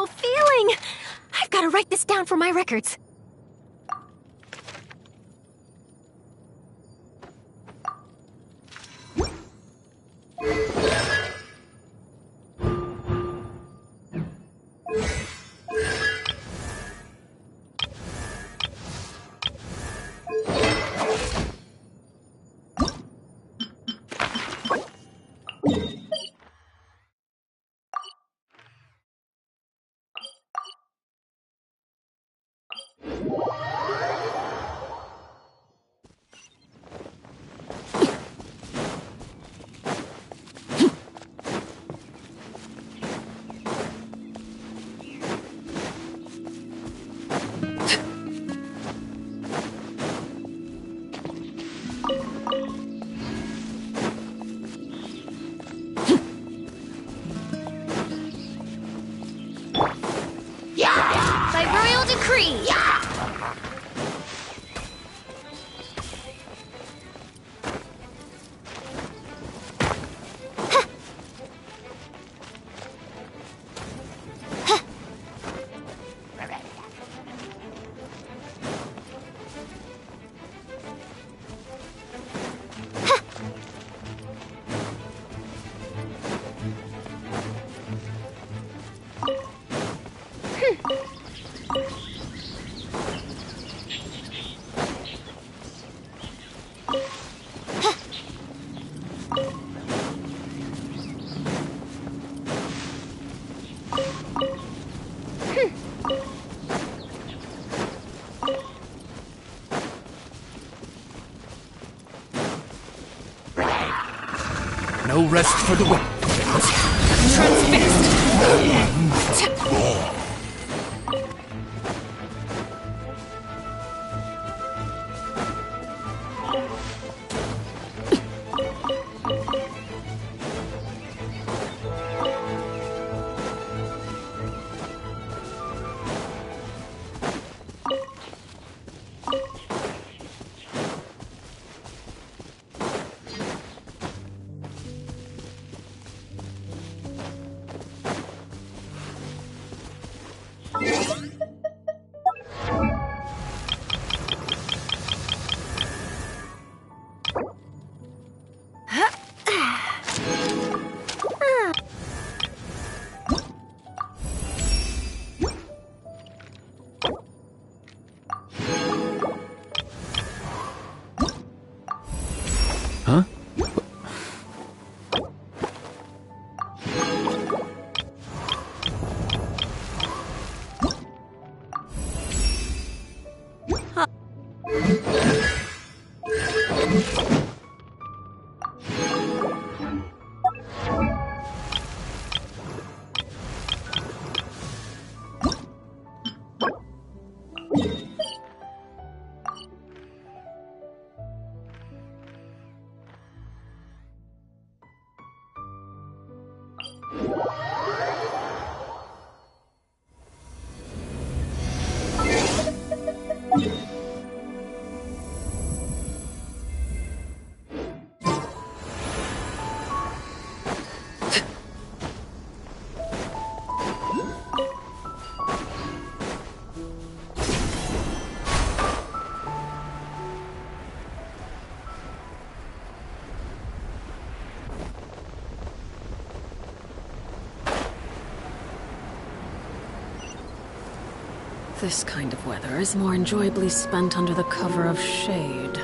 wonderful feeling! I've got to write this down for my records. By royal decree! No rest for the wicked. Transfixed! Huh? This kind of weather is more enjoyably spent under the cover of shade.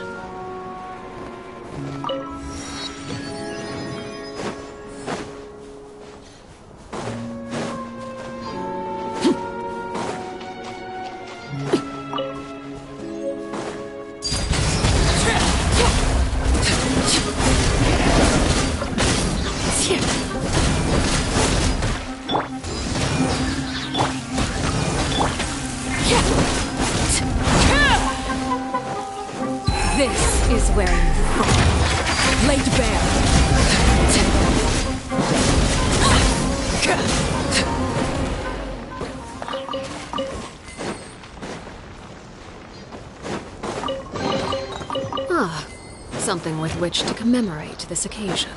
This is where you fall. Laid bare. Ah, something with which to commemorate this occasion.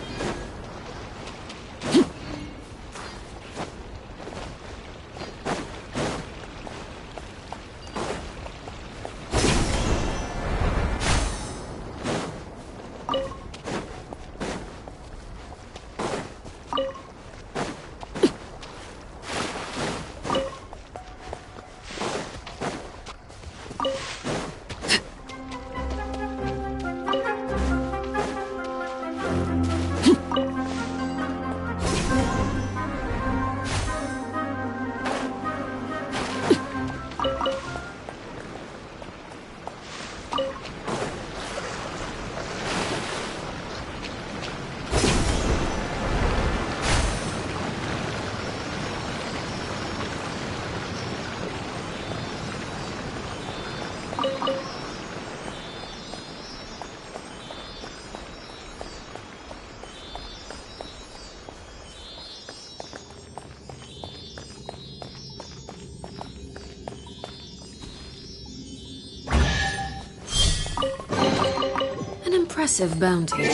impressive bounty.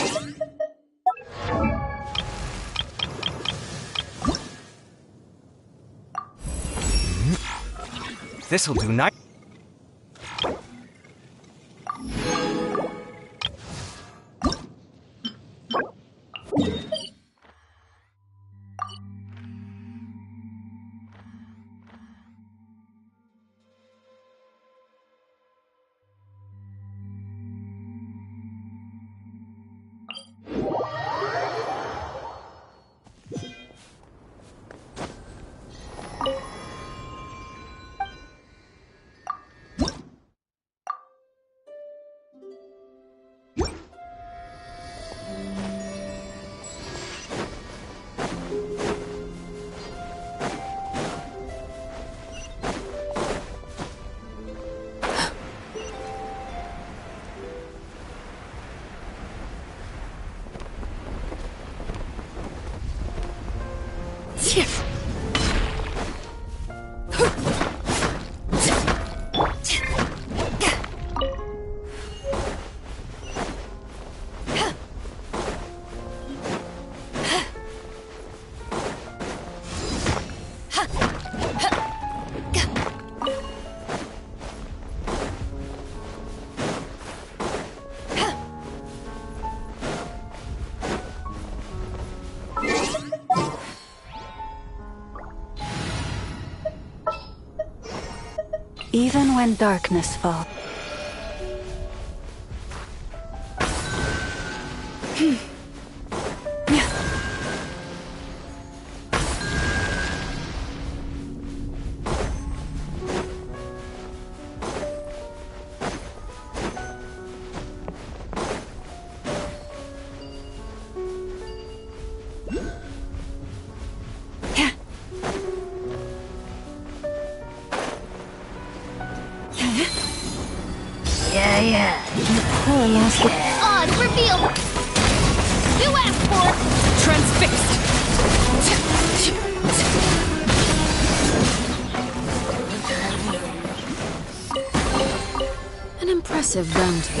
This'll do nice. Even when darkness falls. Odd reveal! You asked for! Transfixed! An impressive bounty.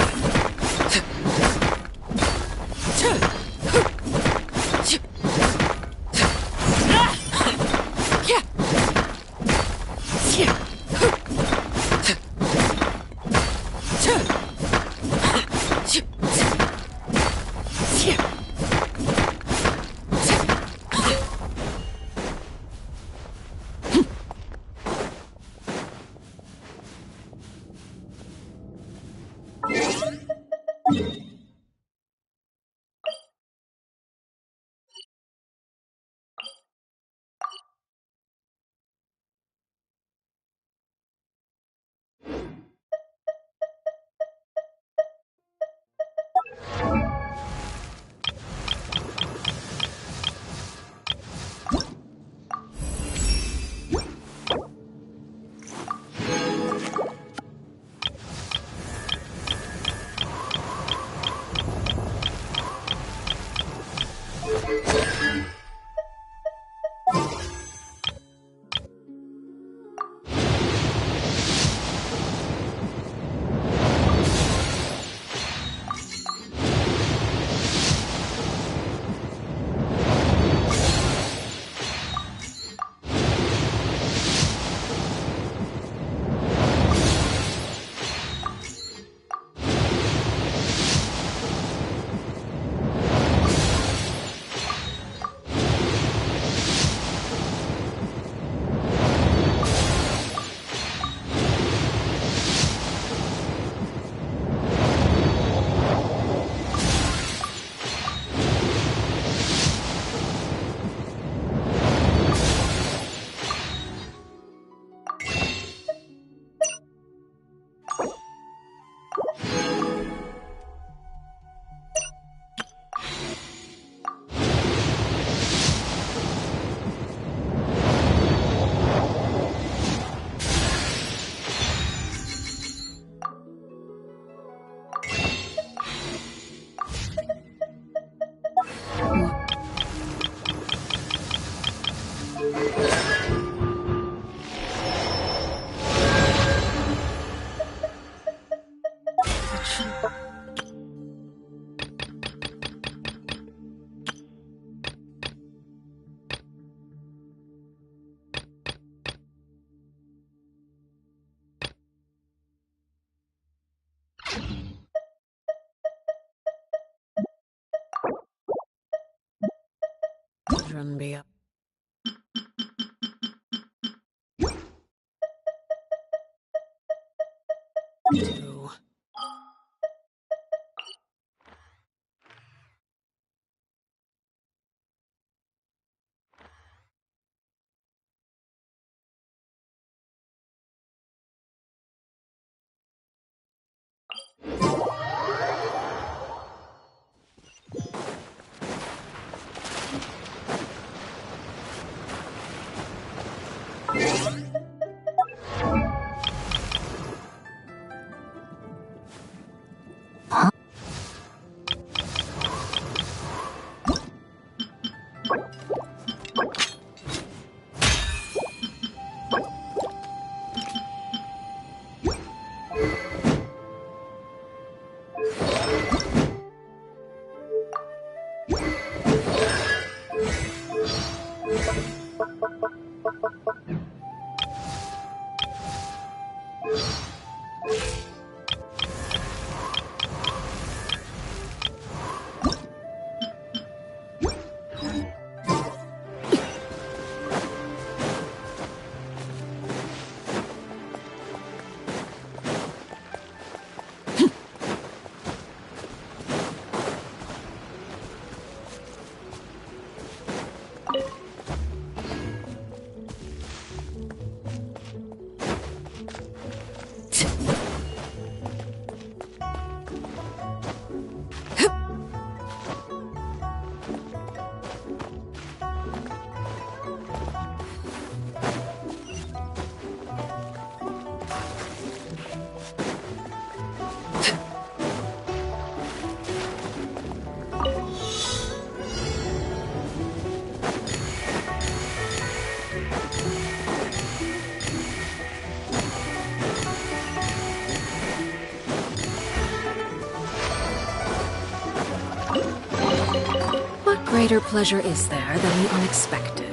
children be up to? What greater pleasure is there than the unexpected?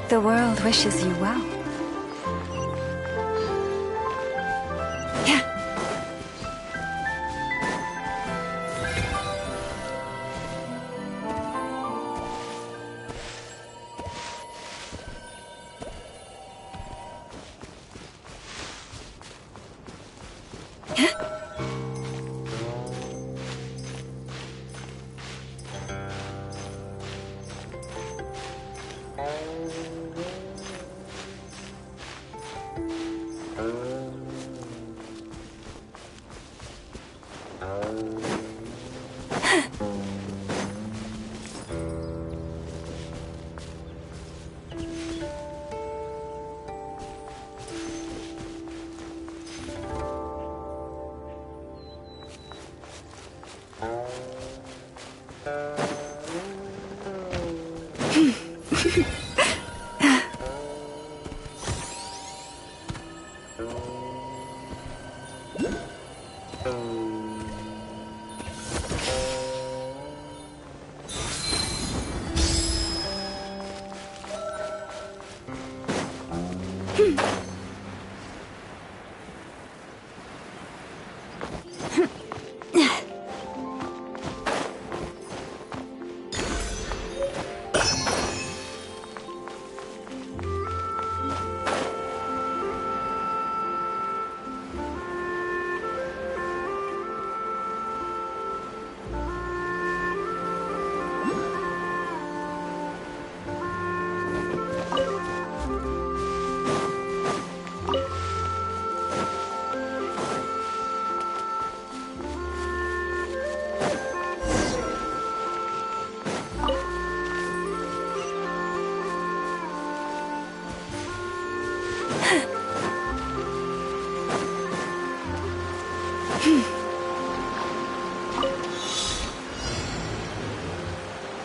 The world wishes you well.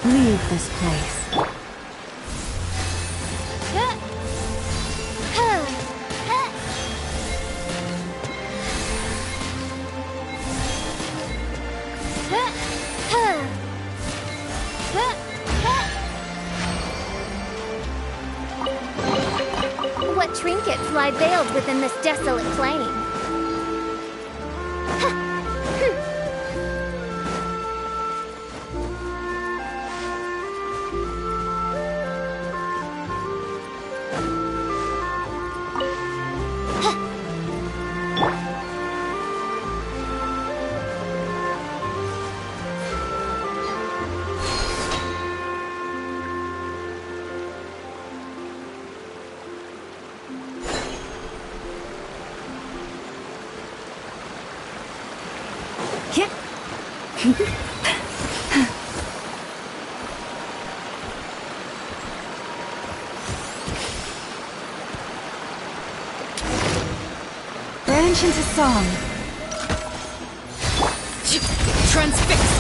Leave this place. What trinkets lie veiled within this desolate plain? Branch into song. Transfixed!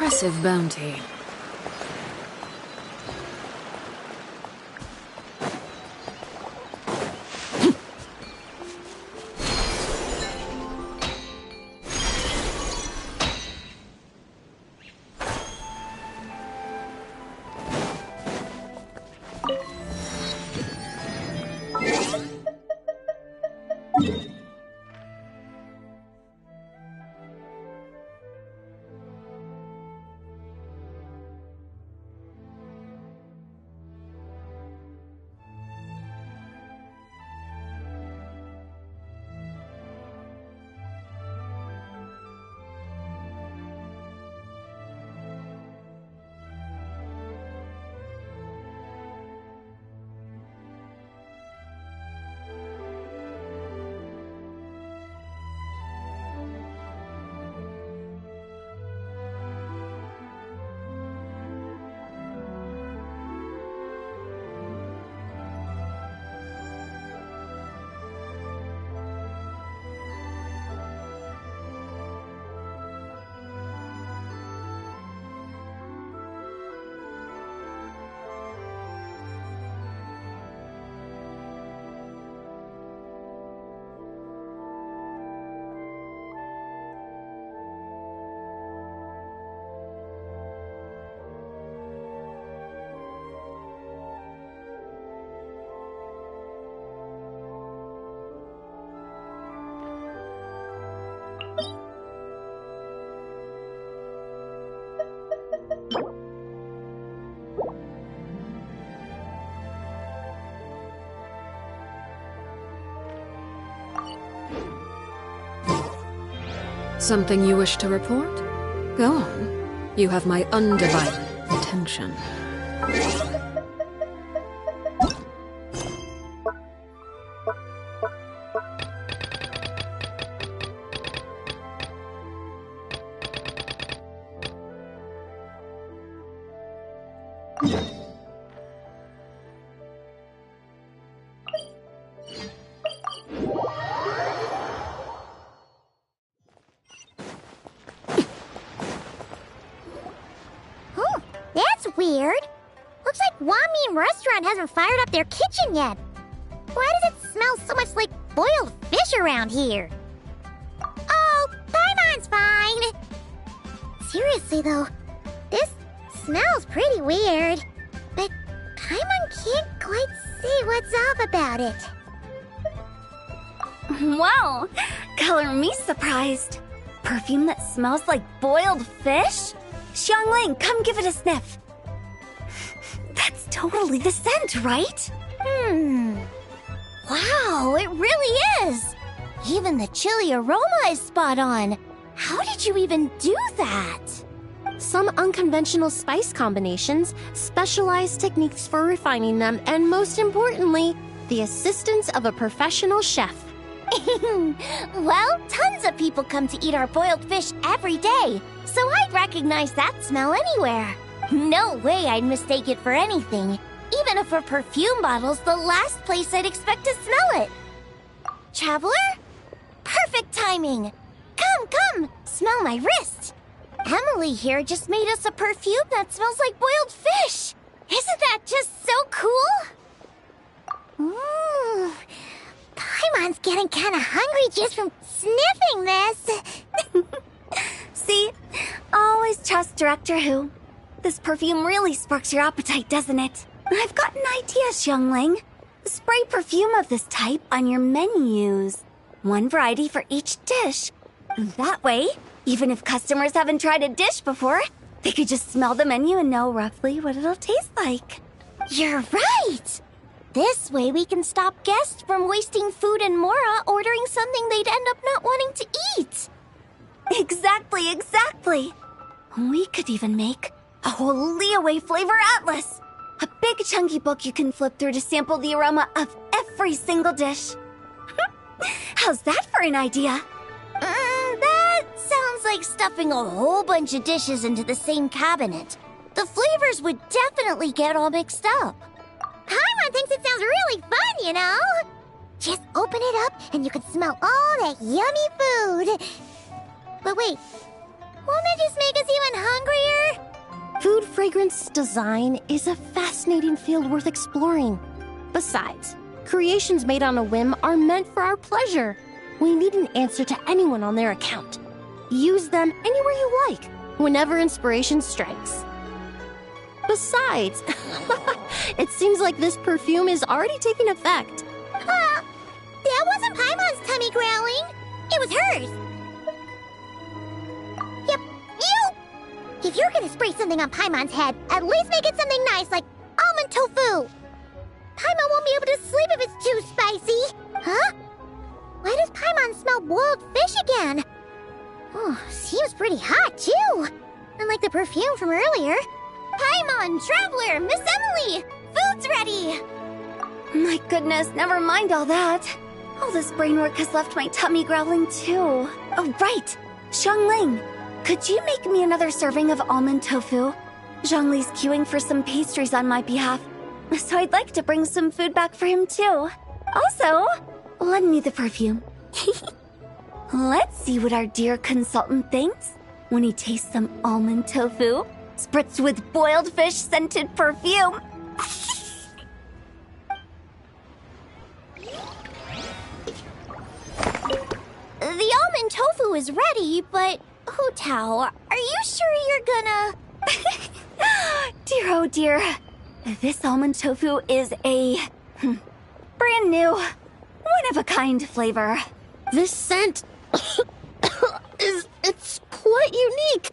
impressive bounty. Something you wish to report? Go on. You have my undivided attention. Weird. Looks like Wami Restaurant hasn't fired up their kitchen yet. Why does it smell so much like boiled fish around here? Oh, Paimon's fine. Seriously though, this smells pretty weird. But Paimon can't quite see what's off about it. Wow, color me surprised. Perfume that smells like boiled fish? Xiangling, come give it a sniff. That's totally the scent, right? Wow, it really is. Even the chili aroma is spot on. How did you even do that? Some unconventional spice combinations, specialized techniques for refining them, and most importantly, the assistance of a professional chef. Well, tons of people come to eat our boiled fish every day, so I'd recognize that smell anywhere. No way I'd mistake it for anything, even if a perfume bottle's the last place I'd expect to smell it. Traveler? Perfect timing! Come, smell my wrist! Emily here just made us a perfume that smells like boiled fish! Isn't that just so cool? Ooh, Paimon's getting kinda hungry just from sniffing this! See? Always trust Director Who. This perfume really sparks your appetite, doesn't it? I've got an idea, Xiangling. Spray perfume of this type on your menus. One variety for each dish. That way, even if customers haven't tried a dish before, they could just smell the menu and know roughly what it'll taste like. You're right! This way we can stop guests from wasting food and Mora ordering something they'd end up not wanting to eat. Exactly. We could even make a whole Leeway flavor atlas. A big chunky book you can flip through to sample the aroma of every single dish. How's that for an idea? That sounds like stuffing a whole bunch of dishes into the same cabinet. The flavors would definitely get all mixed up. Paimon thinks it sounds really fun, you know? Just open it up and you can smell all that yummy food. But wait, Won't it just make us even hungrier? Food fragrance design is a fascinating field worth exploring. Besides, creations made on a whim are meant for our pleasure. We need an answer to anyone on their account. Use them anywhere you like, whenever inspiration strikes. Besides, it seems like this perfume is already taking effect. That wasn't Paimon's tummy growling. It was hers. Yep, you! If you're gonna spray something on Paimon's head, at least make it something nice like almond tofu. Paimon won't be able to sleep if it's too spicy. Huh? Why does Paimon smell boiled fish again? Oh, seems pretty hot, too. Unlike the perfume from earlier. Paimon, Traveler, Miss Emily! Food's ready! My goodness, never mind all that. All this brain work has left my tummy growling too. Oh, right! Xiangling, could you make me another serving of almond tofu? Zhongli's queuing for some pastries on my behalf, so I'd like to bring some food back for him too. Also, lend me the perfume. Let's see what our dear consultant thinks when he tastes some almond tofu, spritzed with boiled fish scented perfume. The almond tofu is ready, but Hu Tao, are you sure you're gonna... Dear oh dear, this almond tofu is a brand new, one-of-a-kind flavor. This scent it's quite unique.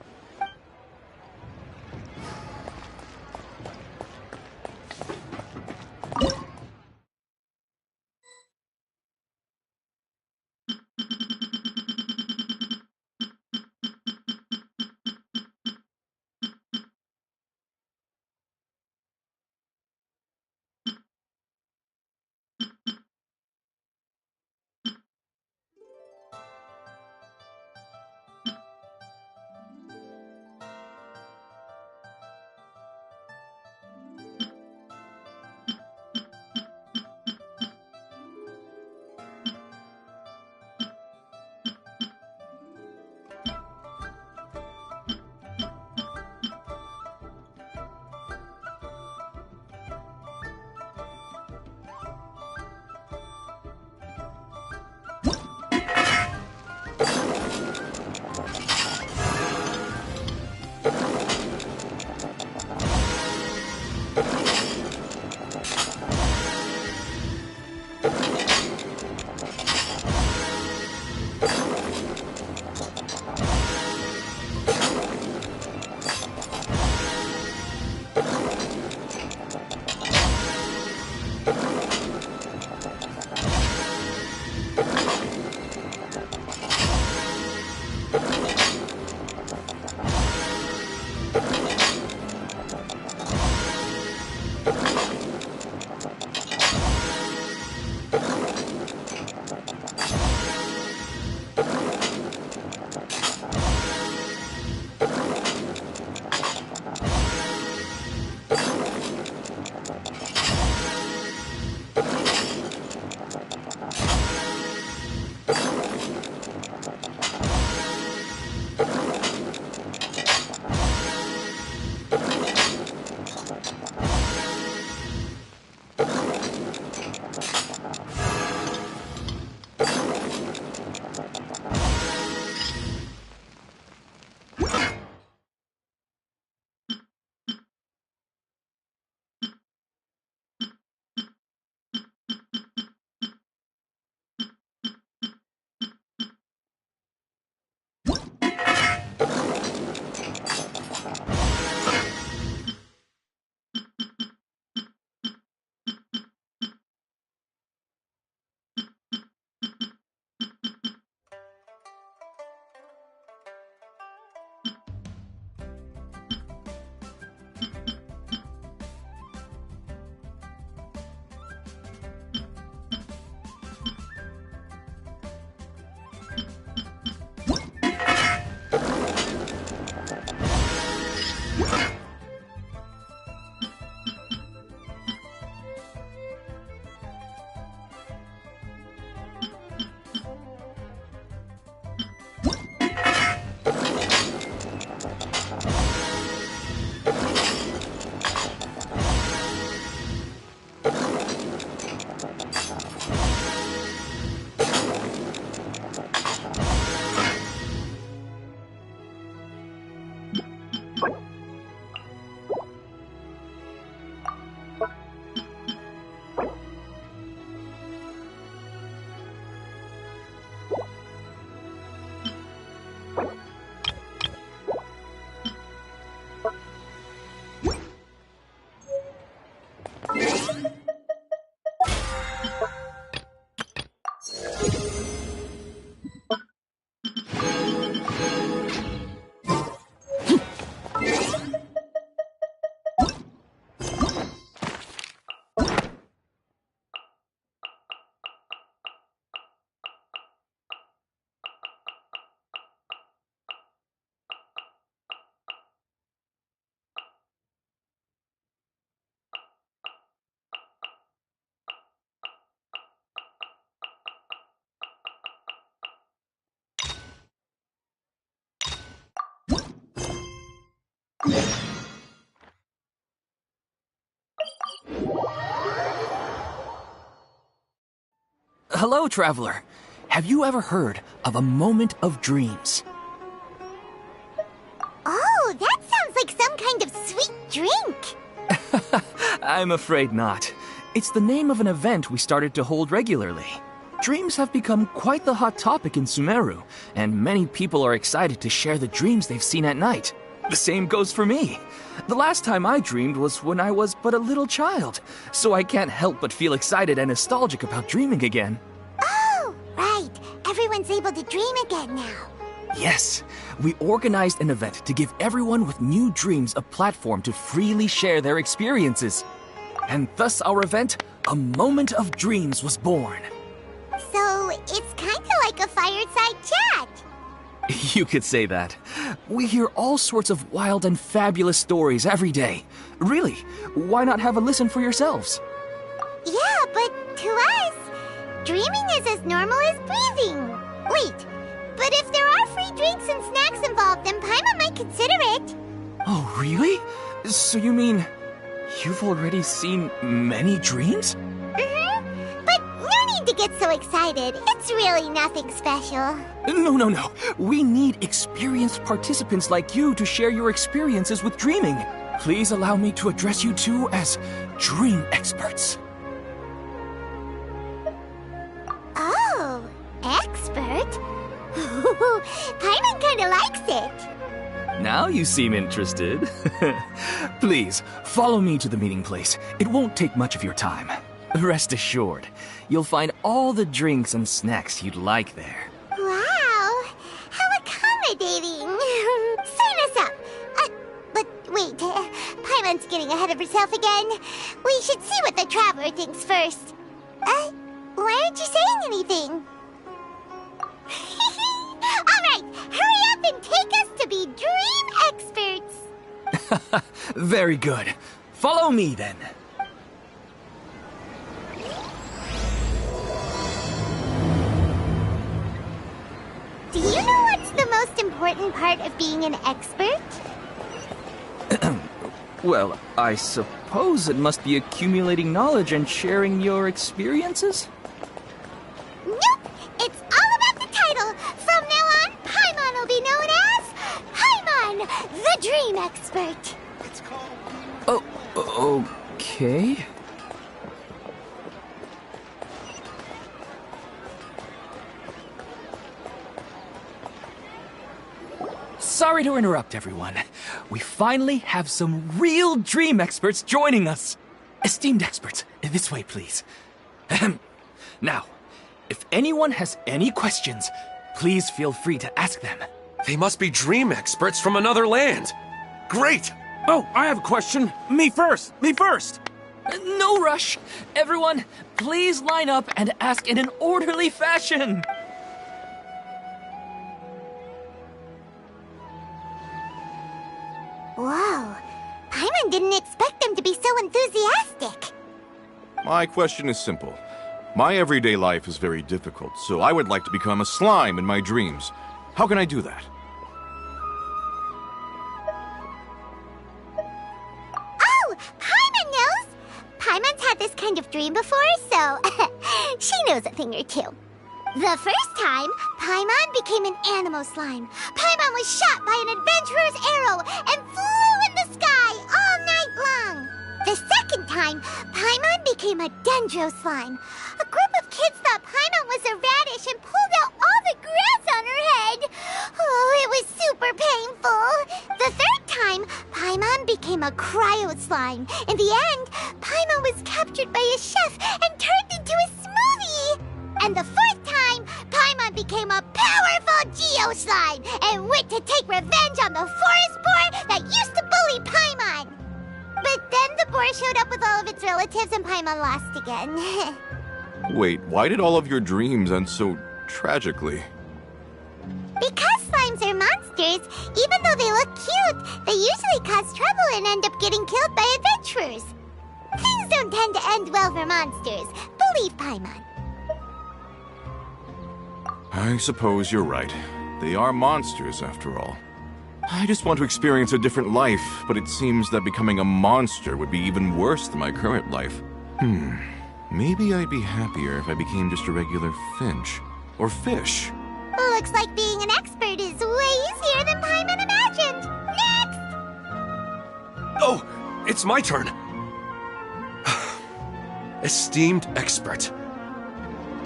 Hello, traveler. Have you ever heard of a moment of dreams? Oh, that sounds like some kind of sweet drink. I'm afraid not. It's the name of an event we started to hold regularly. Dreams have become quite the hot topic in Sumeru, and many people are excited to share the dreams they've seen at night. The same goes for me. The last time I dreamed was when I was but a little child, so I can't help but feel excited and nostalgic about dreaming again. Oh, right. Everyone's able to dream again now. Yes, we organized an event to give everyone with new dreams a platform to freely share their experiences. And thus our event, A Moment of Dreams, was born. So, it's kind of like a fireside chat. You could say that. We hear all sorts of wild and fabulous stories every day. Really, why not have a listen for yourselves? Yeah, but to us, dreaming is as normal as breathing. Wait, but if there are free drinks and snacks involved, then Paimon might consider it. Oh, really? So you mean you've already seen many dreams? But no need to get so excited. It's really nothing special. No. We need experienced participants like you to share your experiences with dreaming. Please allow me to address you two as dream experts. Oh, expert? Paimon kinda likes it. Now you seem interested. Please, follow me to the meeting place. It won't take much of your time. Rest assured, you'll find all the drinks and snacks you'd like there. Wow, how accommodating. Sign us up. But wait, Paimon's getting ahead of herself again. We should see what the traveler thinks first. Why aren't you saying anything? All right, hurry up and take us to be dream experts. Very good. Follow me then. Do you know what's the most important part of being an expert? Well, I suppose it must be accumulating knowledge and sharing your experiences? Nope! It's all about the title! From now on, Paimon will be known as Paimon, the Dream Expert! Oh, okay. Sorry to interrupt, everyone. We finally have some real dream experts joining us. Esteemed experts, this way, please. Ahem. Now, if anyone has any questions, please feel free to ask them. They must be dream experts from another land. Great! Oh, I have a question. Me first! No rush. Everyone, please line up and ask in an orderly fashion. Whoa, Paimon didn't expect them to be so enthusiastic. My question is simple. My everyday life is very difficult, so I would like to become a slime in my dreams. How can I do that? Oh, Paimon knows! Paimon's had this kind of dream before, so she knows a thing or two. The first time, Paimon became an animal slime. Paimon was shot by an adventurer's arrow and flew in the sky all night long. The second time, Paimon became a dendro slime. A group of kids thought Paimon was a radish and pulled out all the grass on her head. Oh, it was super painful. The third time, Paimon became a cryo slime. In the end, Paimon was captured by a chef and turned into a smoothie. And the fourth time, Paimon became a powerful Geo Slime and went to take revenge on the forest boar that used to bully Paimon. But then the boar showed up with all of its relatives and Paimon lost again. Wait, why did all of your dreams end so tragically? Because slimes are monsters, even though they look cute, they usually cause trouble and end up getting killed by adventurers. Things don't tend to end well for monsters. Believe Paimon. I suppose you're right. They are monsters, after all. I just want to experience a different life, but it seems that becoming a monster would be even worse than my current life. Maybe I'd be happier if I became just a regular finch. Or fish. Looks like being an expert is way easier than Paimon imagined. Next! Oh, it's my turn. Esteemed expert,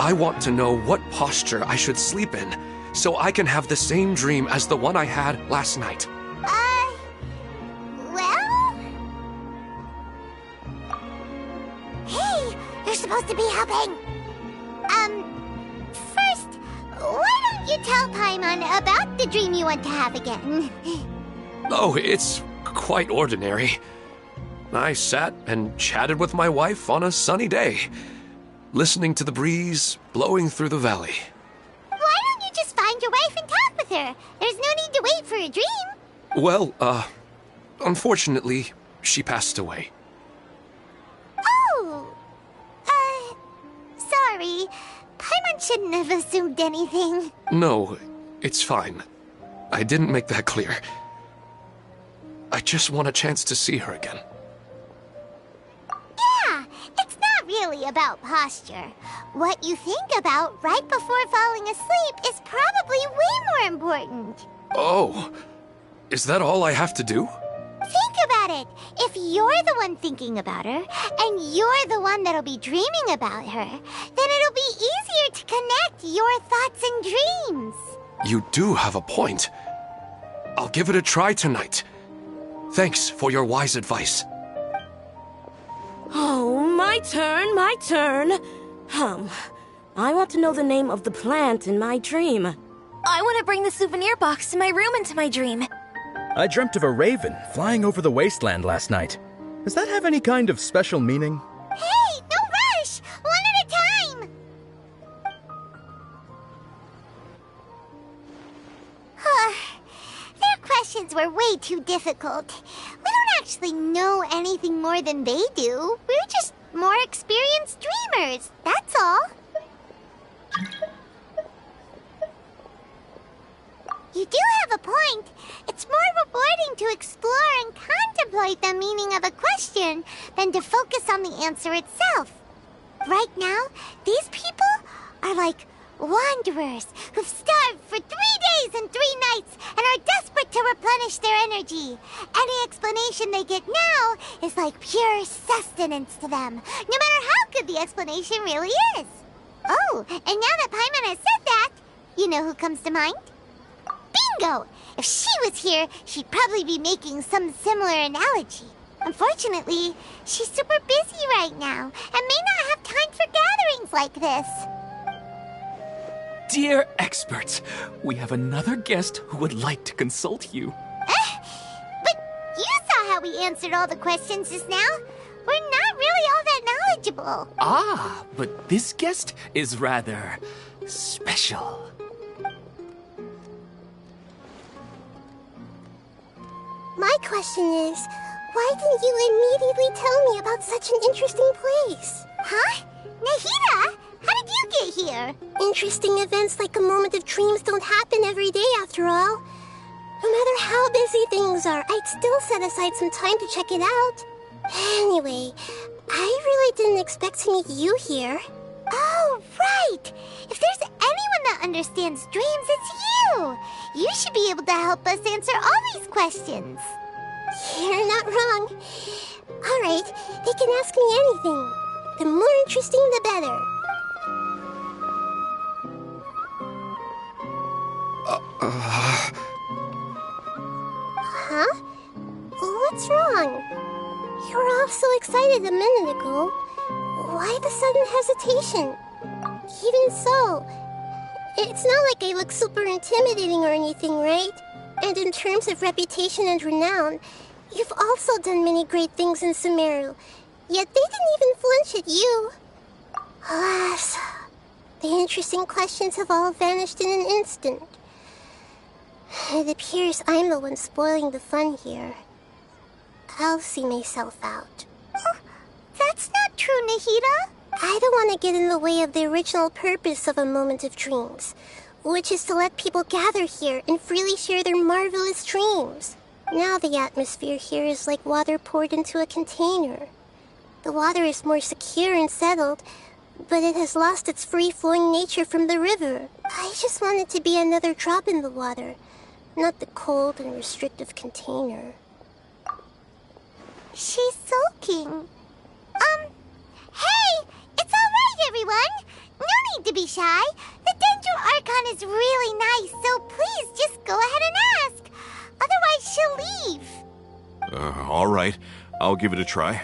I want to know what posture I should sleep in so I can have the same dream as the one I had last night. Well? Hey, you're supposed to be helping. First, why don't you tell Paimon about the dream you want to have again? Oh, it's quite ordinary. I sat and chatted with my wife on a sunny day, listening to the breeze blowing through the valley. Why don't you just find your wife and talk with her? There's no need to wait for a dream. Well, unfortunately, she passed away. Oh! Sorry. Paimon shouldn't have assumed anything. No, it's fine. I didn't make that clear. I just want a chance to see her again. Yeah, it's not really about posture. What you think about right before falling asleep is probably way more important. Oh, is that all I have to do? Think about it. If you're the one thinking about her, and you're the one that'll be dreaming about her, then it'll be easier to connect your thoughts and dreams. You do have a point. I'll give it a try tonight. Thanks for your wise advice. Oh, my turn, my turn. I want to know the name of the plant in my dream. I want to bring the souvenir box to my room into my dream. I dreamt of a raven flying over the wasteland last night. Does that have any kind of special meaning? Hey, no rush! One at a time! Their questions were way too difficult. We don't actually know anything more than they do. We're just more experienced dreamers, that's all. You do have a point. It's more rewarding to explore and contemplate the meaning of a question than to focus on the answer itself. Right now, these people are like wanderers who've starved for 3 days and 3 nights and are desperate to replenish their energy. Any explanation they get now is like pure sustenance to them, no matter how good the explanation really is. Oh, and now that Paimon has said that, you know who comes to mind? Bingo! If she was here, she'd probably be making some similar analogy. Unfortunately, she's super busy right now and may not have time for gatherings like this. Dear experts, we have another guest who would like to consult you. But you saw how we answered all the questions just now. We're not really all that knowledgeable. Ah, but this guest is rather special. My question is, why didn't you immediately tell me about such an interesting place? Huh? Nahida? How did you get here? Interesting events like a moment of dreams don't happen every day after all. No matter how busy things are, I'd still set aside some time to check it out. Anyway, I really didn't expect to meet you here. Oh, right! If there's anyone that understands dreams, it's you! You should be able to help us answer all these questions. You're not wrong. All right, they can ask me anything. The more interesting, the better. Huh? What's wrong? You were all so excited a minute ago. Why the sudden hesitation? Even so, it's not like I look super intimidating or anything, right? And in terms of reputation and renown, you've also done many great things in Sumeru, yet they didn't even flinch at you. Alas, the interesting questions have all vanished in an instant. It appears I'm the one spoiling the fun here. I'll see myself out. Oh, that's not true, Nahida. I don't want to get in the way of the original purpose of a moment of dreams, which is to let people gather here and freely share their marvelous dreams. Now the atmosphere here is like water poured into a container. The water is more secure and settled, but it has lost its free-flowing nature from the river. I just want it to be another drop in the water, not the cold and restrictive container. She's sulking. Hey! It's all right, everyone! No need to be shy. The Dendro Archon is really nice, so please just go ahead and ask. Otherwise, she'll leave. All right. I'll give it a try.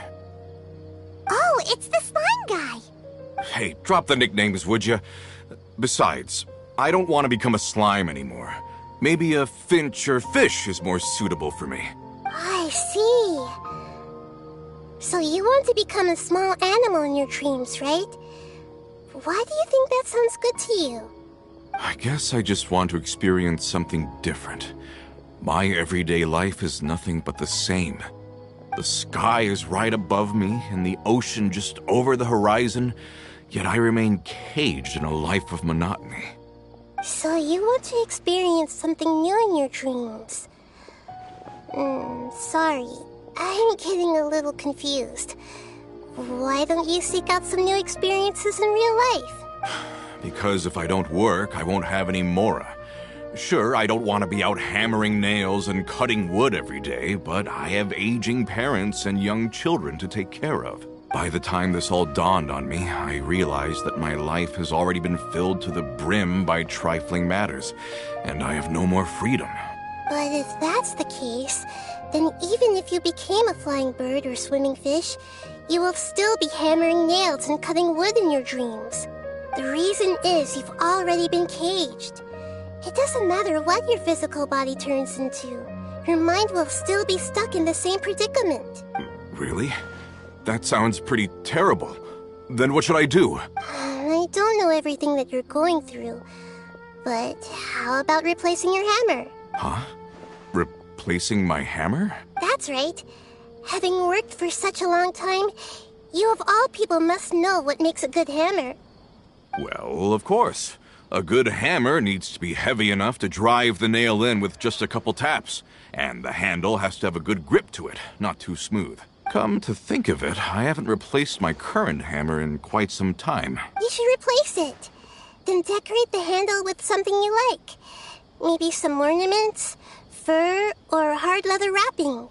Oh, it's the slime guy. Hey, drop the nicknames, would you? Besides, I don't want to become a slime anymore. Maybe a finch or fish is more suitable for me. I see. So you want to become a small animal in your dreams, right? Why do you think that sounds good to you? I guess I just want to experience something different. My everyday life is nothing but the same. The sky is right above me and the ocean just over the horizon, yet I remain caged in a life of monotony. So you want to experience something new in your dreams? Sorry. I'm getting a little confused. Why don't you seek out some new experiences in real life? Because if I don't work, I won't have any Mora. Sure, I don't want to be out hammering nails and cutting wood every day, but I have aging parents and young children to take care of. By the time this all dawned on me, I realized that my life has already been filled to the brim by trifling matters, and I have no more freedom. But if that's the case, then even if you became a flying bird or swimming fish, you will still be hammering nails and cutting wood in your dreams. The reason is you've already been caged. It doesn't matter what your physical body turns into. Your mind will still be stuck in the same predicament. Really? That sounds pretty terrible. Then what should I do? I don't know everything that you're going through, but how about replacing your hammer? Huh? Replacing my hammer? That's right. Having worked for such a long time, you of all people must know what makes a good hammer. Well, of course. A good hammer needs to be heavy enough to drive the nail in with just a couple taps, and the handle has to have a good grip to it, not too smooth. Come to think of it, I haven't replaced my current hammer in quite some time. You should replace it. Then decorate the handle with something you like. Maybe some ornaments, fur, or hard leather wrapping.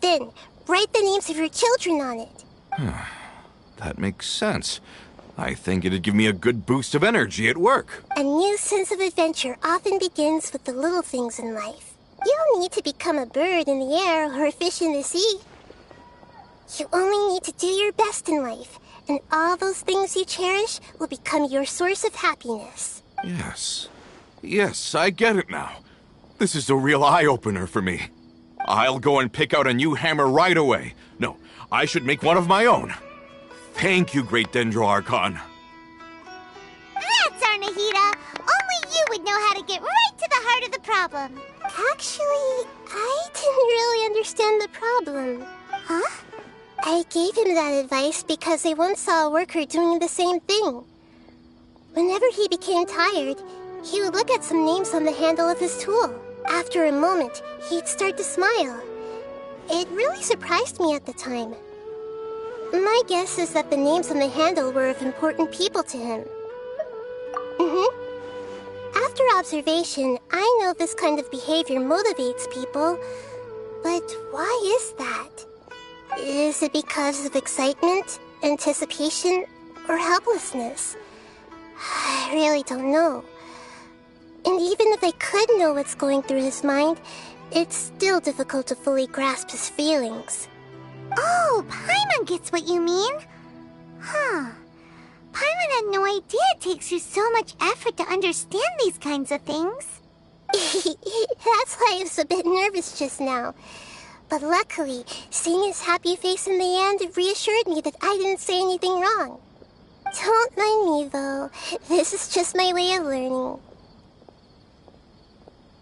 Then, write the names of your children on it. That makes sense. I think it'd give me a good boost of energy at work. A new sense of adventure often begins with the little things in life. You don't need to become a bird in the air or a fish in the sea. You only need to do your best in life, and all those things you cherish will become your source of happiness. Yes. Yes, I get it now. This is a real eye-opener for me. I'll go and pick out a new hammer right away. No, I should make one of my own. Thank you, Great Dendro Archon. That's our Nahida. Only you would know how to get right to the heart of the problem. Actually, I didn't really understand the problem. Huh? I gave him that advice because I once saw a worker doing the same thing. Whenever he became tired, he would look at some names on the handle of his tool. After a moment, he'd start to smile. It really surprised me at the time. My guess is that the names on the handle were of important people to him. After observation, I know this kind of behavior motivates people. But why is that? Is it because of excitement, anticipation, or helplessness? I really don't know. And even if I could know what's going through his mind, it's still difficult to fully grasp his feelings. Oh, Paimon gets what you mean. Huh. Paimon had no idea it takes you so much effort to understand these kinds of things. That's why I was a bit nervous just now. But luckily, seeing his happy face in the end reassured me that I didn't say anything wrong. Don't mind me, though. This is just my way of learning.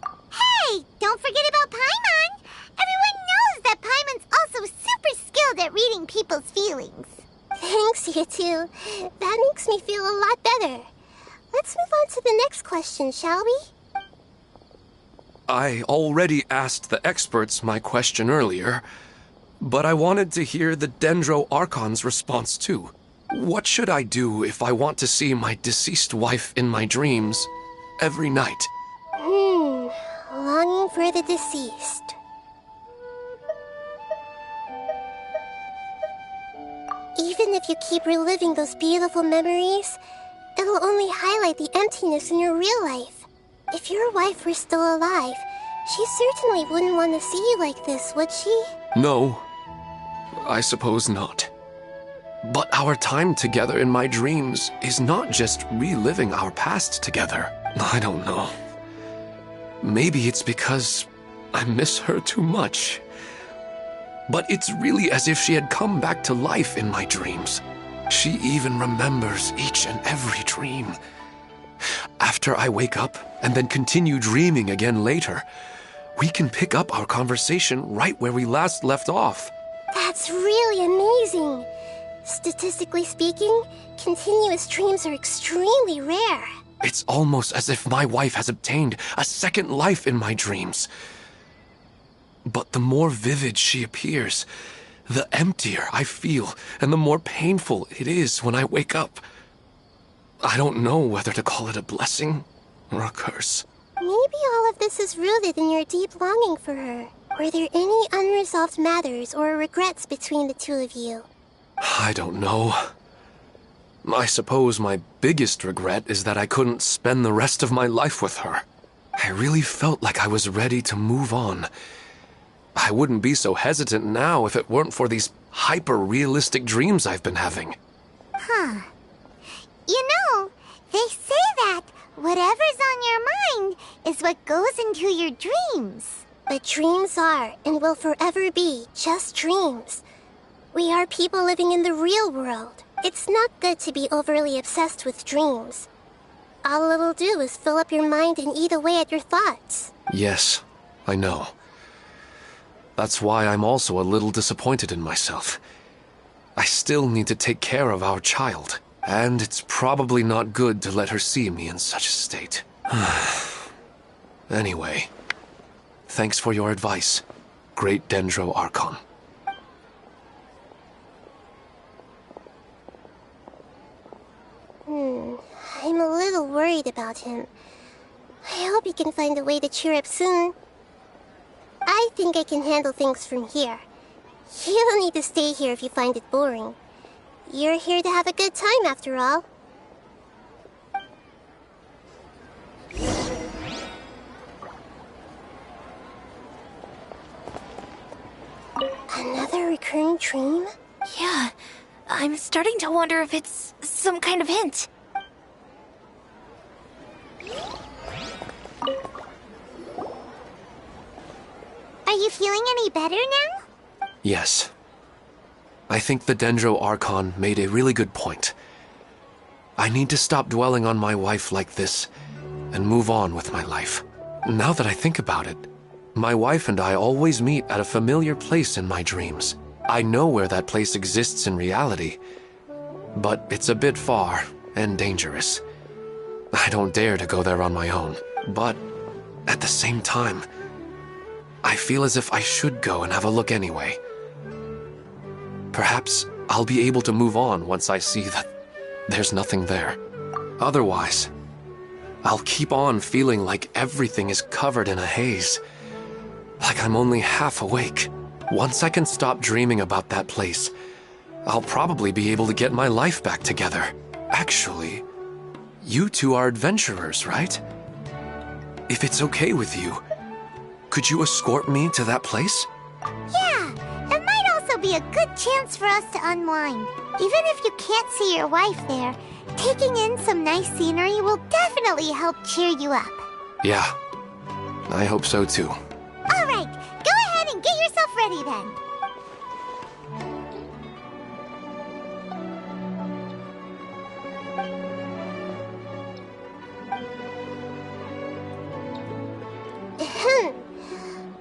Hey, don't forget about Paimon! Everyone knows that Paimon's also super skilled at reading people's feelings. Thanks, you two. That makes me feel a lot better. Let's move on to the next question, shall we? I already asked the experts my question earlier, but I wanted to hear the Dendro Archon's response too. What should I do if I want to see my deceased wife in my dreams every night? Longing for the deceased. Even if you keep reliving those beautiful memories, it'll only highlight the emptiness in your real life. If your wife were still alive, she certainly wouldn't want to see you like this, would she? No, I suppose not. But our time together in my dreams is not just reliving our past together. I don't know. Maybe it's because I miss her too much. But it's really as if she had come back to life in my dreams. She even remembers each and every dream. After I wake up and then continue dreaming again later, we can pick up our conversation right where we last left off. That's really amazing. Statistically speaking, continuous dreams are extremely rare. It's almost as if my wife has obtained a second life in my dreams. But the more vivid she appears, the emptier I feel, and the more painful it is when I wake up. I don't know whether to call it a blessing or a curse. Maybe all of this is rooted in your deep longing for her. Were there any unresolved matters or regrets between the two of you? I don't know. I suppose my biggest regret is that I couldn't spend the rest of my life with her. I really felt like I was ready to move on. I wouldn't be so hesitant now if it weren't for these hyper-realistic dreams I've been having. Huh. You know, they say that whatever's on your mind is what goes into your dreams. But dreams are, and will forever be, just dreams. We are people living in the real world. It's not good to be overly obsessed with dreams. All it'll do is fill up your mind and eat away at your thoughts. Yes, I know. That's why I'm also a little disappointed in myself. I still need to take care of our child, and it's probably not good to let her see me in such a state. Anyway, thanks for your advice, Great Dendro Archon. I'm a little worried about him. I hope he can find a way to cheer up soon. I think I can handle things from here. You don't need to stay here if you find it boring. You're here to have a good time, after all. Another recurring dream? Yeah, I'm starting to wonder if it's some kind of hint. Are you feeling any better now? Yes. I think the Dendro Archon made a really good point. I need to stop dwelling on my wife like this and move on with my life. Now that I think about it, my wife and I always meet at a familiar place in my dreams. I know where that place exists in reality, but it's a bit far and dangerous. I don't dare to go there on my own, but at the same time, I feel as if I should go and have a look anyway. Perhaps I'll be able to move on once I see that there's nothing there. Otherwise, I'll keep on feeling like everything is covered in a haze. Like I'm only half awake. Once I can stop dreaming about that place, I'll probably be able to get my life back together. Actually, you two are adventurers, right? If it's okay with you, could you escort me to that place? Yeah, it might also be a good chance for us to unwind. Even if you can't see your wife there, taking in some nice scenery will definitely help cheer you up. Yeah, I hope so too. All right, go ahead and get yourself ready then.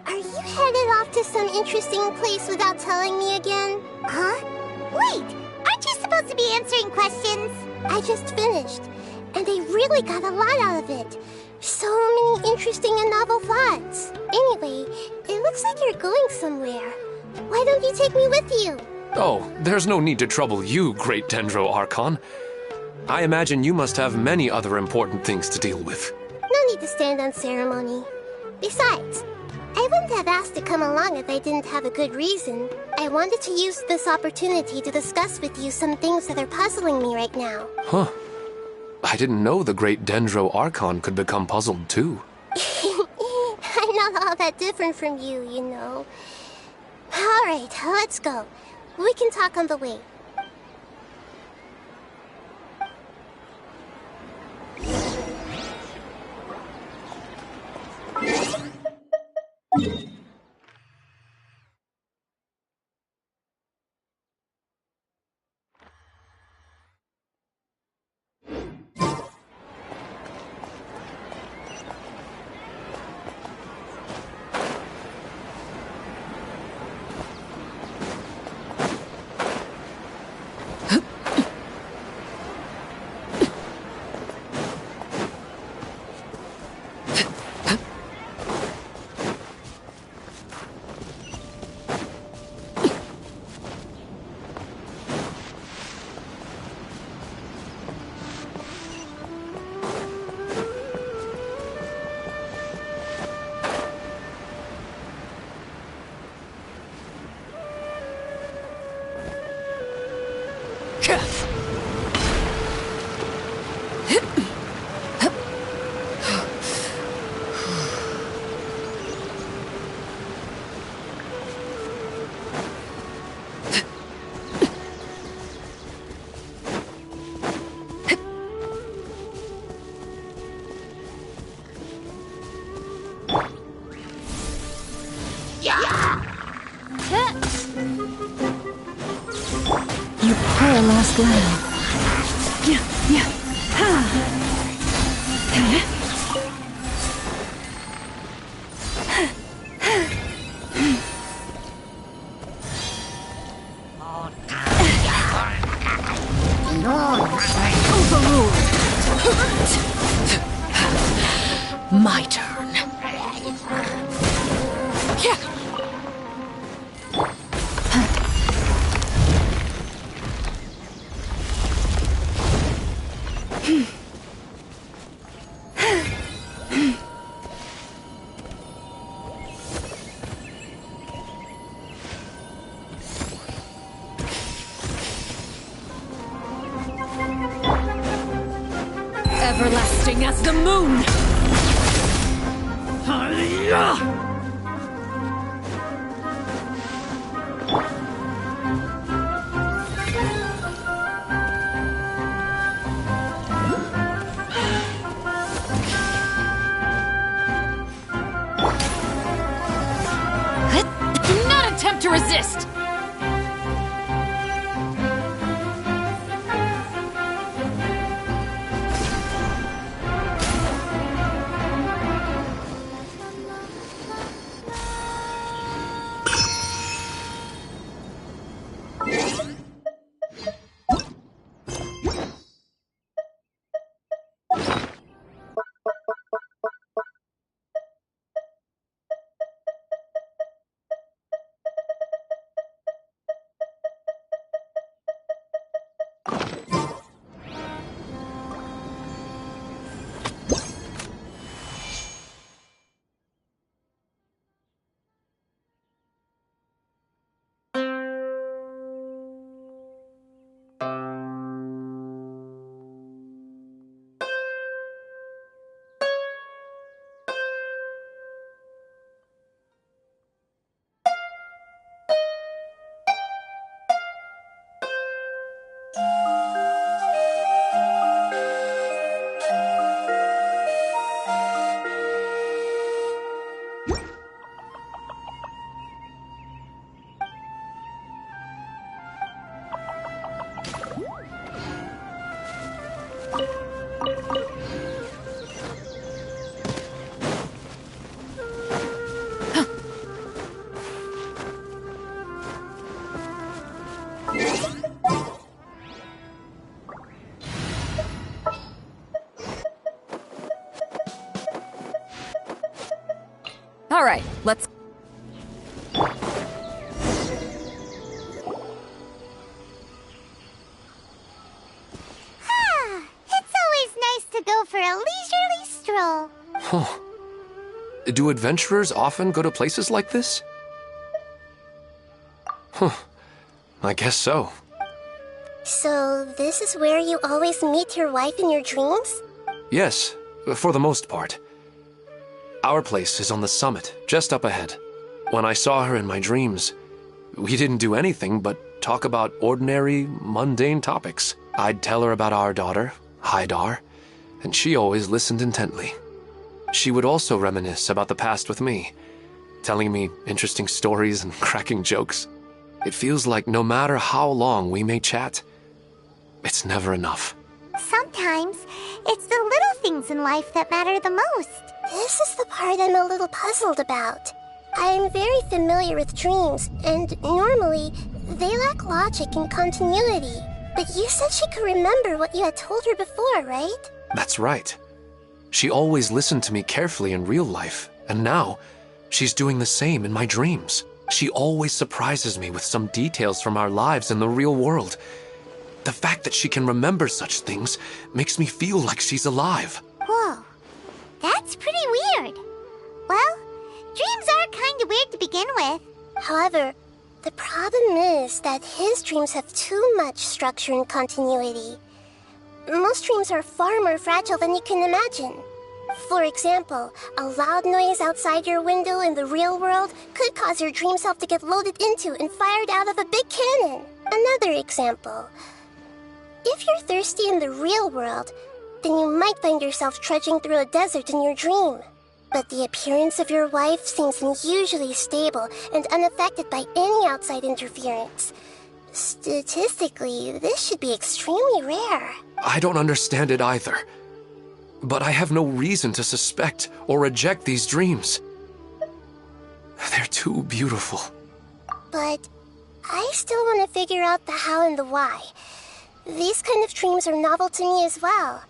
Are you headed off to some interesting place without telling me again? Huh? Wait, aren't you supposed to be answering questions? I just finished, and and they really got a lot out of it. So many interesting and novel thoughts. Anyway, it looks like you're going somewhere. Why don't you take me with you? Oh, there's no need to trouble you, Great Dendro Archon. I imagine you must have many other important things to deal with. No need to stand on ceremony. Besides, I wouldn't have asked to come along if I didn't have a good reason. I wanted to use this opportunity to discuss with you some things that are puzzling me right now. Huh. I didn't know the Great Dendro Archon could become puzzled too. I'm not all that different from you, you know. Alright, let's go. We can talk on the way. You poor lost lamb. My turn. Everlasting as the moon! Do not attempt to resist! All right, let's... It's always nice to go for a leisurely stroll. Huh. Do adventurers often go to places like this? Huh. I guess so. So, this is where you always meet your wife in your dreams? Yes, for the most part. Our place is on the summit, just up ahead. When I saw her in my dreams, we didn't do anything but talk about ordinary, mundane topics. I'd tell her about our daughter, Haidar, and she always listened intently. She would also reminisce about the past with me, telling me interesting stories and cracking jokes. It feels like no matter how long we may chat, it's never enough. Sometimes, it's the little things in life that matter the most. This is the part I'm a little puzzled about. I'm very familiar with dreams, and normally, they lack logic and continuity. But you said she could remember what you had told her before, right? That's right. She always listened to me carefully in real life, and now, she's doing the same in my dreams. She always surprises me with some details from our lives in the real world. The fact that she can remember such things makes me feel like she's alive. Whoa, that's pretty weird. Well, dreams are kind of weird to begin with. However, the problem is that his dreams have too much structure and continuity. Most dreams are far more fragile than you can imagine. For example, a loud noise outside your window in the real world could cause your dream self to get loaded into and fired out of a big cannon. Another example. If you're thirsty in the real world, then you might find yourself trudging through a desert in your dream. But the appearance of your wife seems unusually stable and unaffected by any outside interference. Statistically, this should be extremely rare. I don't understand it either. But I have no reason to suspect or reject these dreams. They're too beautiful. But I still want to figure out the how and the why. These kind of dreams are novel to me as well.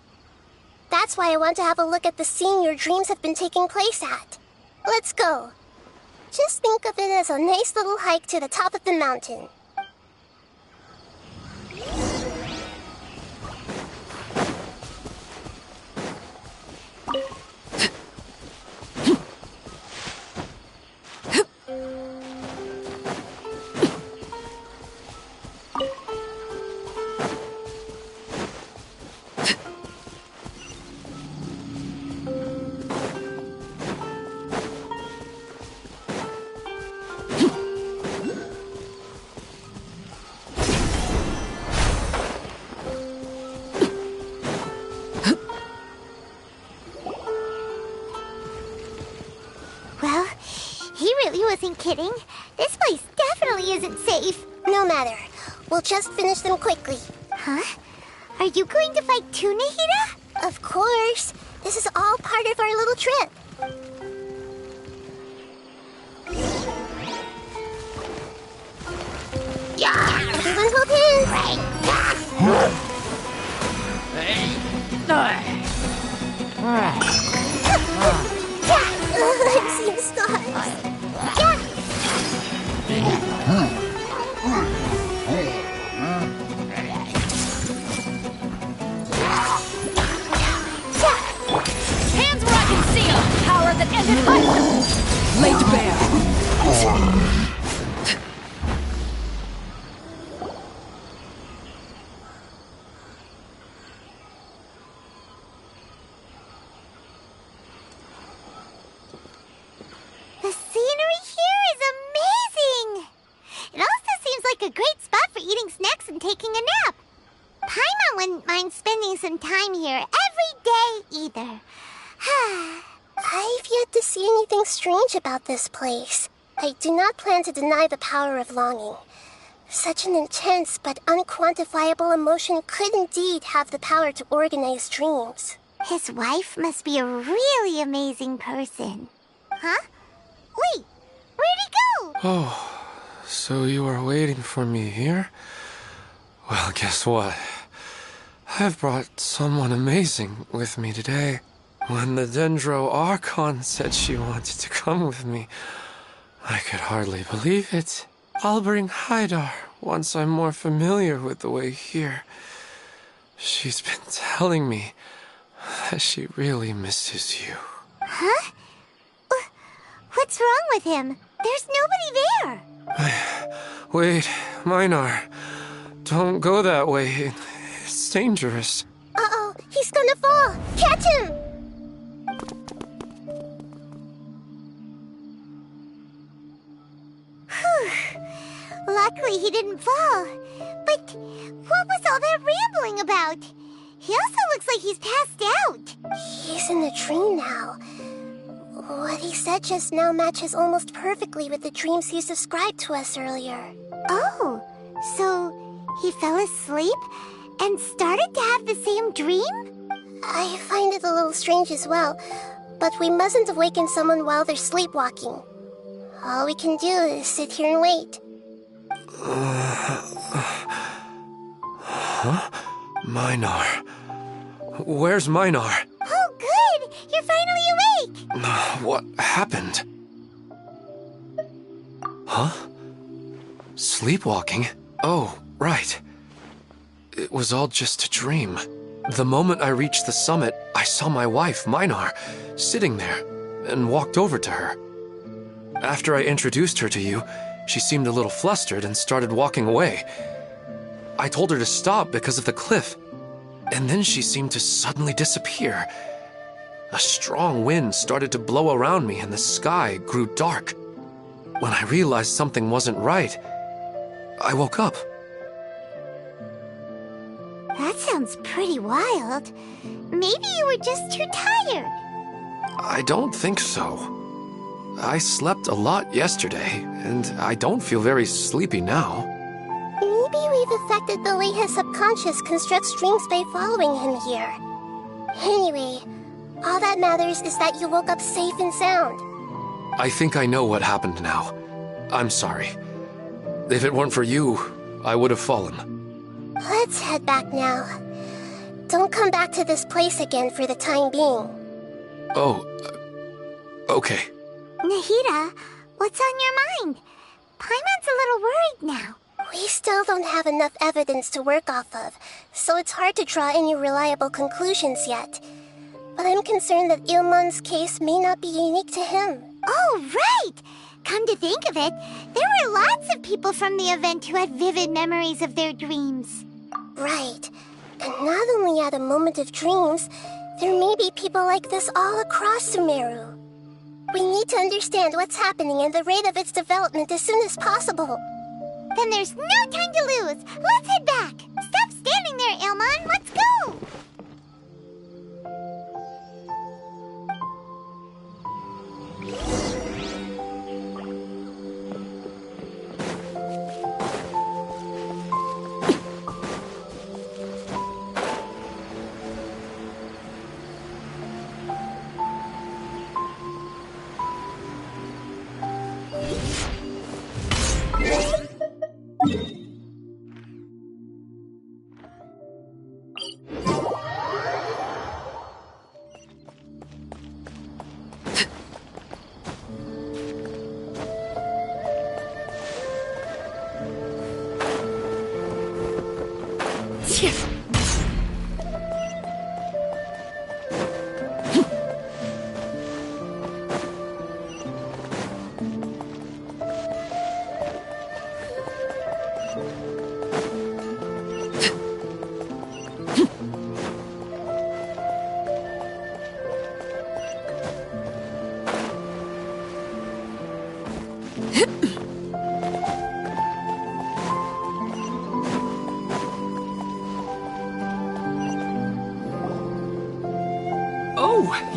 That's why I want to have a look at the scene your dreams have been taking place at. Let's go. Just think of it as a nice little hike to the top of the mountain. Well, he really wasn't kidding. This place definitely isn't safe. No matter. We'll just finish them quickly. Huh? Are you going to fight too, Nahida? Of course. This is all part of our little trip. Yeah! Everyone hold hands! I'm seeing stars. Hands where I can see them! Power that ended life! Laid bare! The scenery here is amazing! It also seems like a great spot for eating snacks and taking a nap. Paimon wouldn't mind spending some time here every day either. I've yet to see anything strange about this place. I do not plan to deny the power of longing. Such an intense but unquantifiable emotion could indeed have the power to organize dreams. His wife must be a really amazing person. Huh? Wait, where'd he go? Oh, so you are waiting for me here? Well, guess what? I've brought someone amazing with me today. When the Dendro Archon said she wanted to come with me, I could hardly believe it. I'll bring Haidar once I'm more familiar with the way here. She's been telling me that she really misses you. Huh? What's wrong with him? There's nobody there. Wait, Minar. Don't go that way. It's dangerous. Uh-oh, he's gonna fall! Catch him! Luckily he didn't fall. But what was all that rambling about? He also looks like he's passed out. He's in the dream now. What he said just now matches almost perfectly with the dreams he's described to us earlier. Oh, so he fell asleep and started to have the same dream? I find it a little strange as well, but we mustn't awaken someone while they're sleepwalking. All we can do is sit here and wait. Huh? Minar. Where's Minar? Oh, good! You're finally awake! What happened? Huh? Sleepwalking? Oh, right. It was all just a dream. The moment I reached the summit, I saw my wife, Minar, sitting there, and walked over to her. After I introduced her to you, she seemed a little flustered and started walking away. I told her to stop because of the cliff, and then she seemed to suddenly disappear. A strong wind started to blow around me and the sky grew dark. When I realized something wasn't right, I woke up. That sounds pretty wild. Maybe you were just too tired. I don't think so. I slept a lot yesterday, and I don't feel very sleepy now. Maybe we've affected the way his subconscious constructs dreams by following him here. Anyway, all that matters is that you woke up safe and sound. I think I know what happened now. I'm sorry. If it weren't for you, I would have fallen. Let's head back now. Don't come back to this place again for the time being. Oh, okay. Nahida, what's on your mind? Paimon's a little worried now. We still don't have enough evidence to work off of, so it's hard to draw any reliable conclusions yet. But I'm concerned that Ilmon's case may not be unique to him. Oh, right! Come to think of it, there were lots of people from the event who had vivid memories of their dreams. Right. And not only at a moment of dreams, there may be people like this all across Sumeru. We need to understand what's happening and the rate of its development as soon as possible. Then there's no time to lose. Let's head back. Stop standing there, Ilmon. Let's go.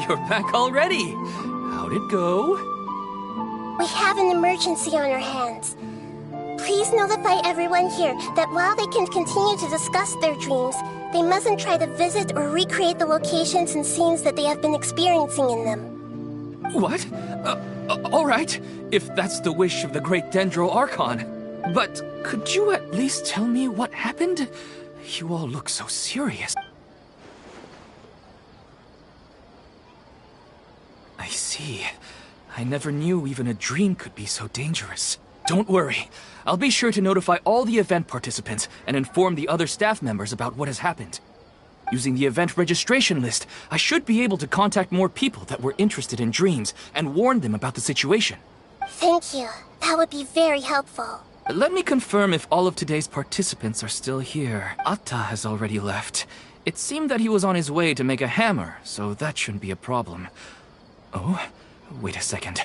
You're back already. How'd it go? We have an emergency on our hands. Please notify everyone here that while they can continue to discuss their dreams, they mustn't try to visit or recreate the locations and scenes that they have been experiencing in them. What? All right, if that's the wish of the great Dendro Archon. But could you at least tell me what happened? You all look so serious. see. I never knew even a dream could be so dangerous. Don't worry. I'll be sure to notify all the event participants and inform the other staff members about what has happened. Using the event registration list, I should be able to contact more people that were interested in dreams and warn them about the situation. Thank you. That would be very helpful. Let me confirm if all of today's participants are still here. Atta has already left. It seemed that he was on his way to make a hammer, so that shouldn't be a problem. Oh, wait a second.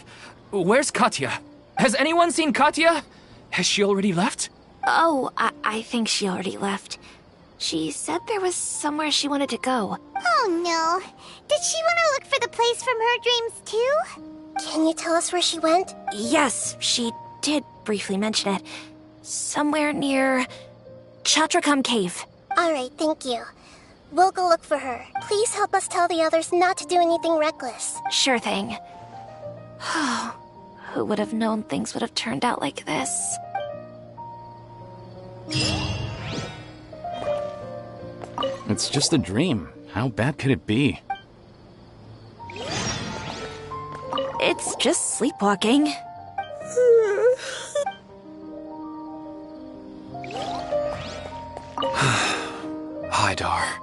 Where's Katya? Has anyone seen Katya? Has she already left? Oh, I think she already left. She said there was somewhere she wanted to go. Oh no. Did she want to look for the place from her dreams too? Can you tell us where she went? Yes, she did briefly mention it. Somewhere near Chatrakam Cave. Alright, thank you. We'll go look for her. Please help us tell the others not to do anything reckless. Sure thing. Who would have known things would have turned out like this? It's just a dream. How bad could it be? It's just sleepwalking. Haidar.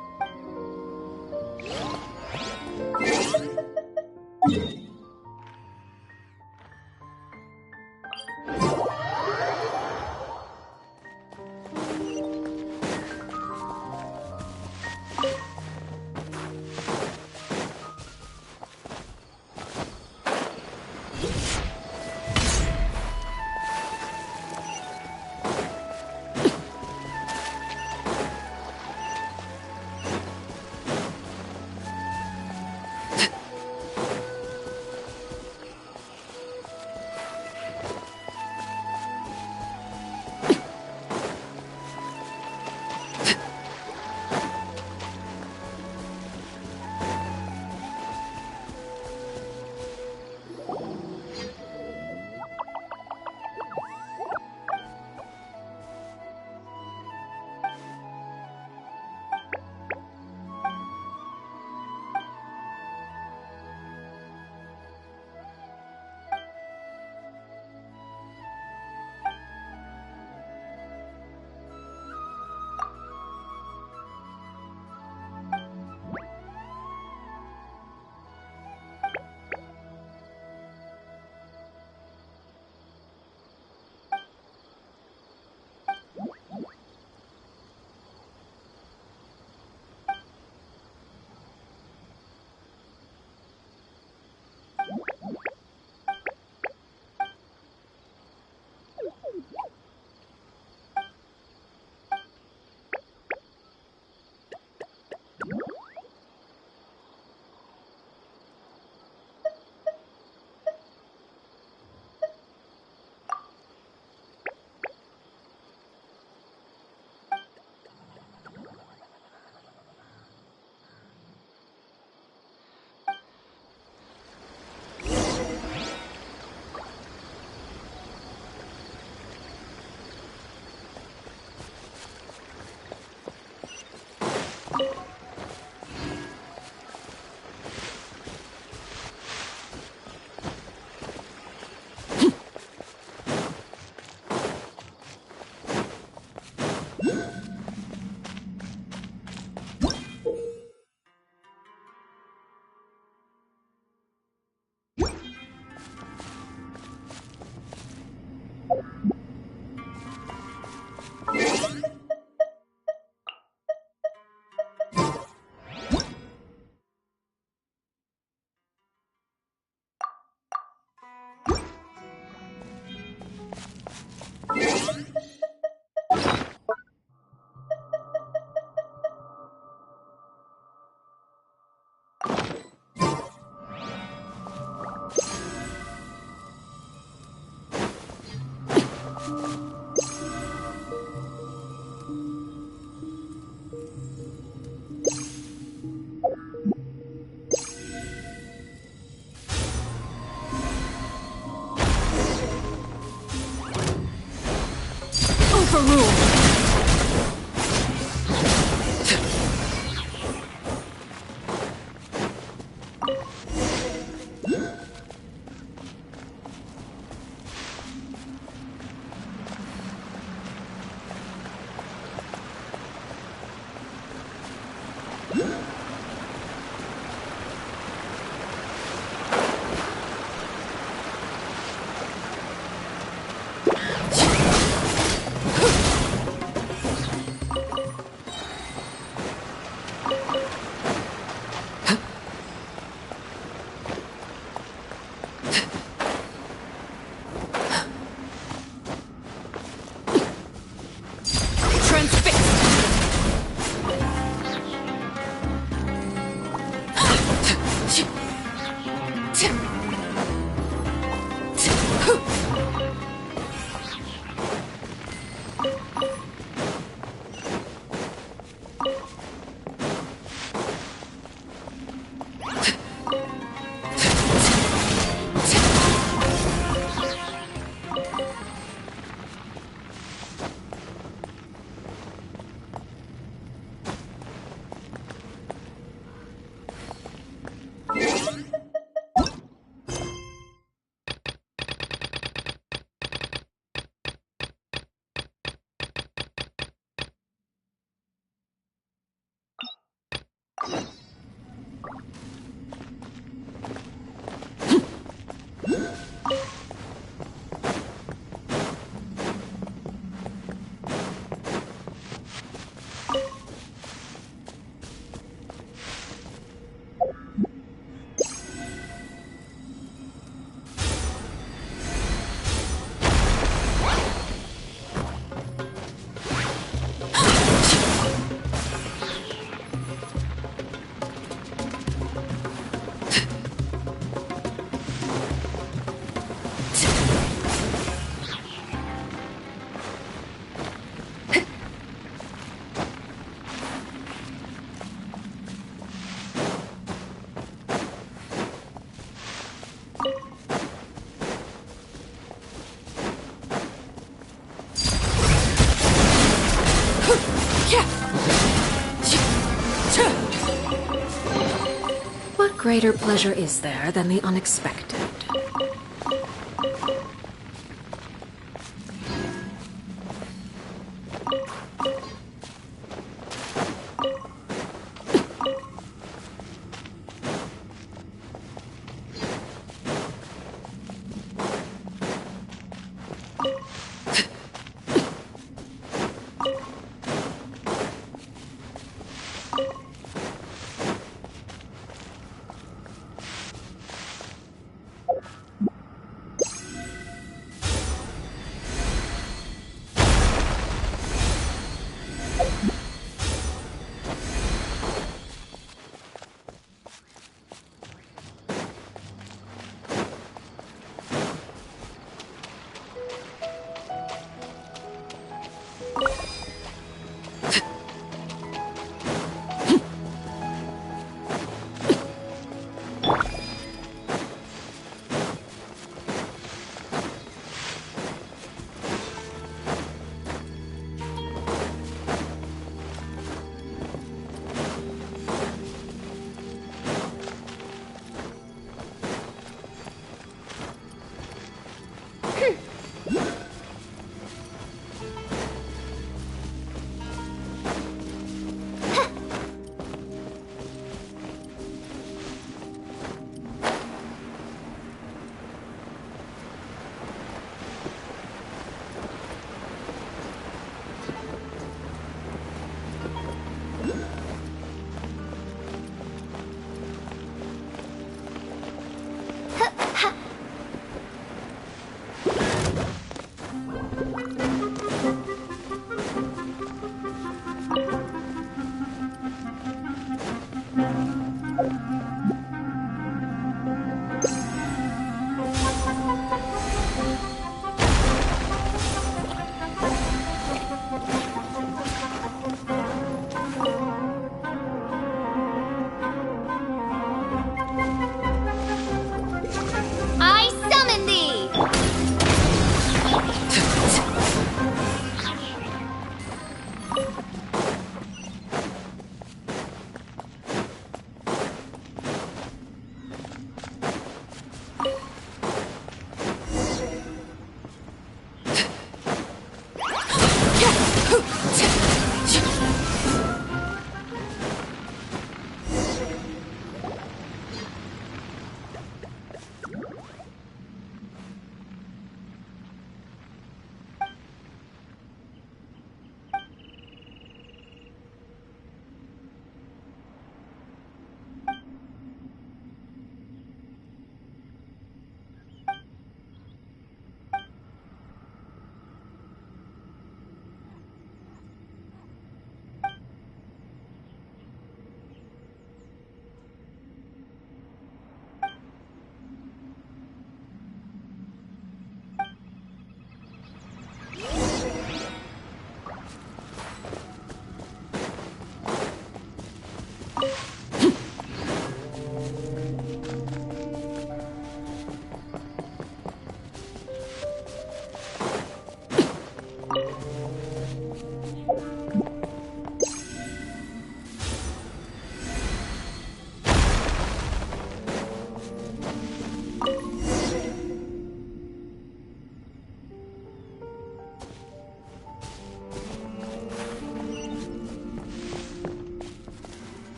What greater pleasure is there than the unexpected?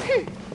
Hmm.